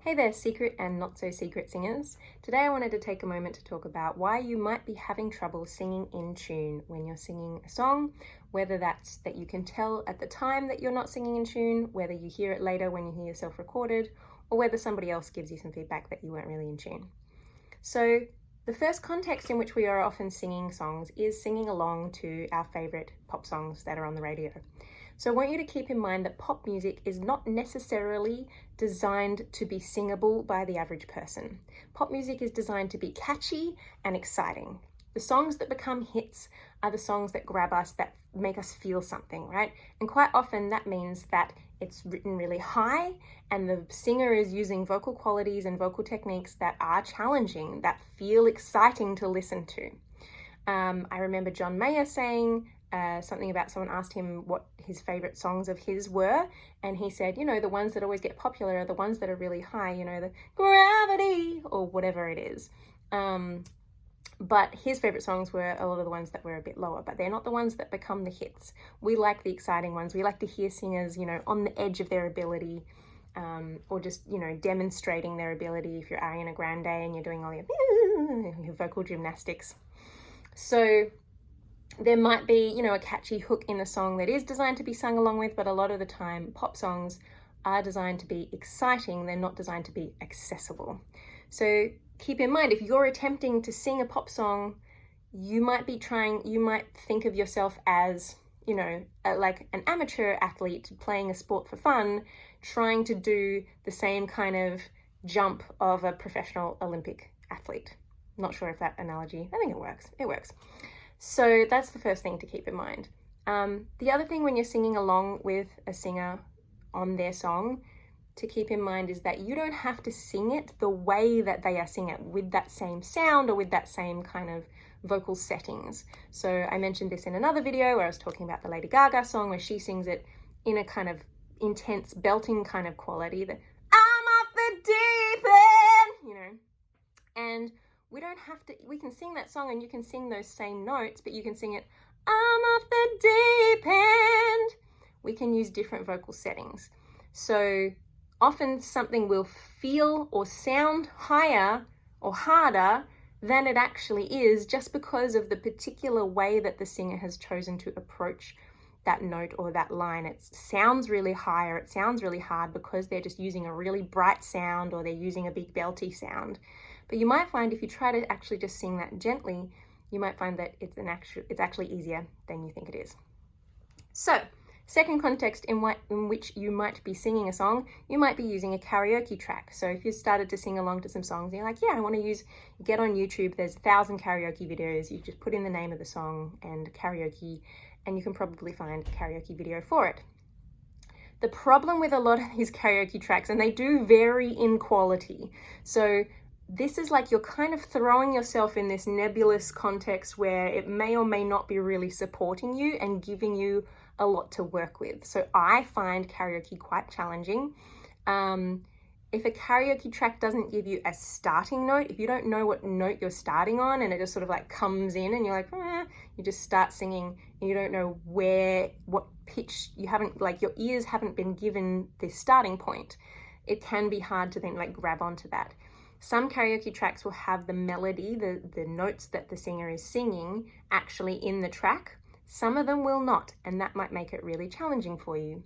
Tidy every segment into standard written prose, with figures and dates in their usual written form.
Hey there, secret and not so secret singers. Today I wanted to take a moment to talk about why you might be having trouble singing in tune when you're singing a song, whether that's that you can tell at the time that you're not singing in tune, whether you hear it later when you hear yourself recorded, or whether somebody else gives you some feedback that you weren't really in tune. So the first context in which we are often singing songs is singing along to our favorite pop songs that are on the radio. So I want you to keep in mind that pop music is not necessarily designed to be singable by the average person. Pop music is designed to be catchy and exciting. The songs that become hits are the songs that grab us, that make us feel something, right? And quite often that means that it's written really high and the singer is using vocal qualities and vocal techniques that are challenging, that feel exciting to listen to. I remember John Mayer saying something about someone asked him what his favorite songs of his were, and he said, the ones that always get popular are the ones that are really high, the gravity or whatever it is. But his favorite songs were a lot of the ones that were a bit lower, but they're not the ones that become the hits. We like the exciting ones. We like to hear singers, on the edge of their ability, or just, demonstrating their ability if you're Ariana Grande and you're doing all your vocal gymnastics. So there might be, a catchy hook in the song that is designed to be sung along with, but a lot of the time pop songs are designed to be exciting. They're not designed to be accessible. So keep in mind, if you're attempting to sing a pop song, you might think of yourself as, like an amateur athlete playing a sport for fun, trying to do the same kind of jump of a professional Olympic athlete. Not sure if that analogy, I think it works. It works. So that's the first thing to keep in mind. The other thing when you're singing along with a singer on their song to keep in mind is that you don't have to sing it the way that they are singing it, with that same sound or with that same kind of vocal settings. So I mentioned this in another video where I was talking about the Lady Gaga song where she sings it in a kind of intense belting kind of quality, that I'm off the deep end, and we can sing that song and you can sing those same notes, but you can sing it, I'm off the deep end. We can use different vocal settings. So often something will feel or sound higher or harder than it actually is just because of the particular way that the singer has chosen to approach that note or that line. It sounds really high or it sounds really hard because they're just using a really bright sound or they're using a big belty sound. But you might find if you try to actually just sing that gently, you might find that it's actually easier than you think it is. So, second context in which you might be singing a song, you might be using a karaoke track. So if you started to sing along to some songs and you're like, I want to get on YouTube, there's 1,000 karaoke videos. You just put in the name of the song and karaoke, and you can probably find a karaoke video for it. The problem with a lot of these karaoke tracks, and they do vary in quality. So this is like you're kind of throwing yourself in this nebulous context where it may or may not be really supporting you and giving you a lot to work with. So I find karaoke quite challenging. If a karaoke track doesn't give you a starting note, if you don't know what note you're starting on and it just sort of like comes in and you're like, you just start singing and you don't know what pitch your ears haven't been given this starting point, it can be hard to then grab onto that. Some karaoke tracks will have the melody, the notes that the singer is singing actually in the track. Some of them will not, and that might make it really challenging for you.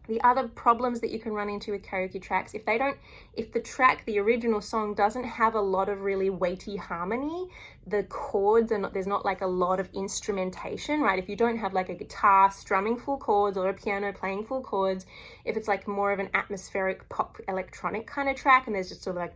The other problems that you can run into with karaoke tracks, if the original song doesn't have a lot of really weighty harmony, the chords there's not a lot of instrumentation, right? If you don't have a guitar strumming full chords or a piano playing full chords, if it's more of an atmospheric pop electronic kind of track and there's just sort of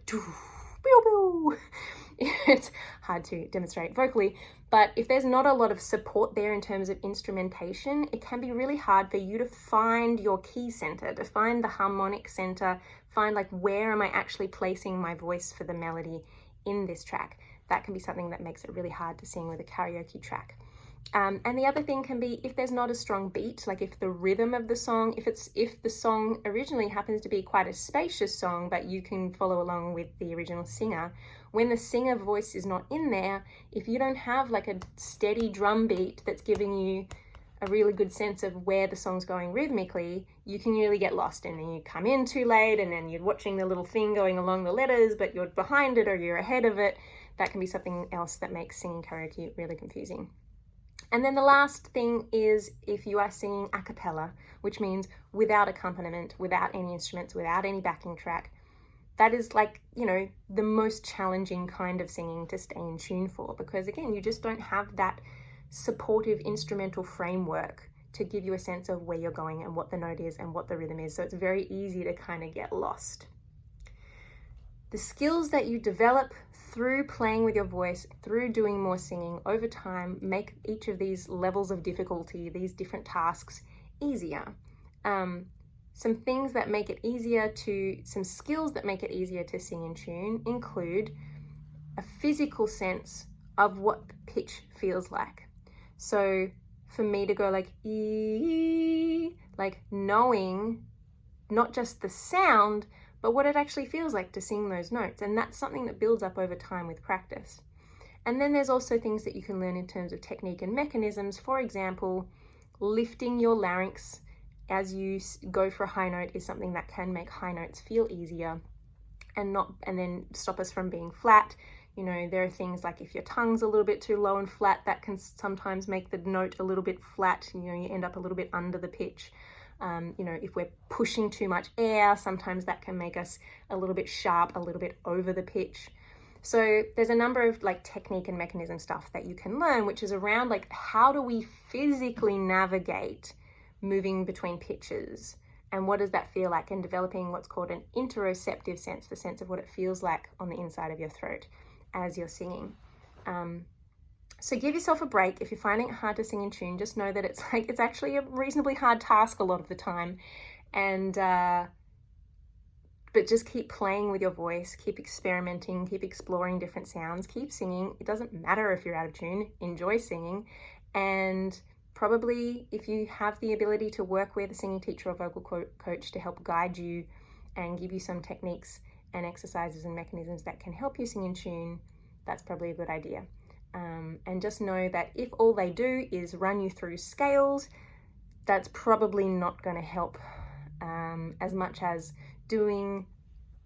it's hard to demonstrate vocally, but if there's not a lot of support there in terms of instrumentation, it can be really hard for you to find your key center, to find the harmonic center, find where am I actually placing my voice for the melody in this track. That can be something that makes it really hard to sing with a karaoke track. And the other thing can be if there's not a strong beat, if the rhythm of the song, if the song originally happens to be quite a spacious song, but you can follow along with the original singer, when the singer voice is not in there, if you don't have a steady drum beat that's giving you a really good sense of where the song's going rhythmically, you can really get lost, and then you come in too late, and then you're watching the little thing going along the letters, but you're behind it or you're ahead of it. That can be something else that makes singing karaoke really confusing. And then the last thing is if you are singing a cappella, which means without accompaniment, without any instruments, without any backing track. That is like, the most challenging kind of singing to stay in tune for, because again, you just don't have that supportive instrumental framework to give you a sense of where you're going and what the note is and what the rhythm is. So it's very easy to kind of get lost. The skills that you develop through playing with your voice, through doing more singing over time, make each of these levels of difficulty, these different tasks, easier. Some things that make it easier some skills that make it easier to sing in tune include a physical sense of what pitch feels like. So for me to go like ee, like knowing not just the sound, but what it actually feels like to sing those notes. And that's something that builds up over time with practice. And then there's also things that you can learn in terms of technique and mechanisms. For example, lifting your larynx as you go for a high note is something that can make high notes feel easier and then stop us from being flat. There are things like if your tongue's a little bit too low and flat, that can sometimes make the note a little bit flat. You end up a little bit under the pitch. If we're pushing too much air, sometimes that can make us a little bit sharp, a little bit over the pitch. So there's a number of like technique and mechanism stuff that you can learn, which is around like how do we physically navigate moving between pitches, and what does that feel like, and developing what's called an interoceptive sense, the sense of what it feels like on the inside of your throat as you're singing. So give yourself a break. If you're finding it hard to sing in tune, just know that it's actually a reasonably hard task a lot of the time. And but just keep playing with your voice, keep experimenting, keep exploring different sounds, keep singing. It doesn't matter if you're out of tune, enjoy singing. And probably if you have the ability to work with a singing teacher or vocal coach to help guide you and give you some techniques and exercises and mechanisms that can help you sing in tune, that's probably a good idea. And just know that if all they do is run you through scales, that's probably not going to help as much as doing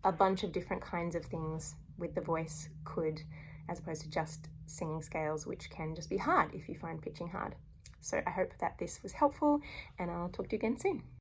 a bunch of different kinds of things with the voice could, as opposed to just singing scales, which can just be hard if you find pitching hard. So I hope that this was helpful, and I'll talk to you again soon.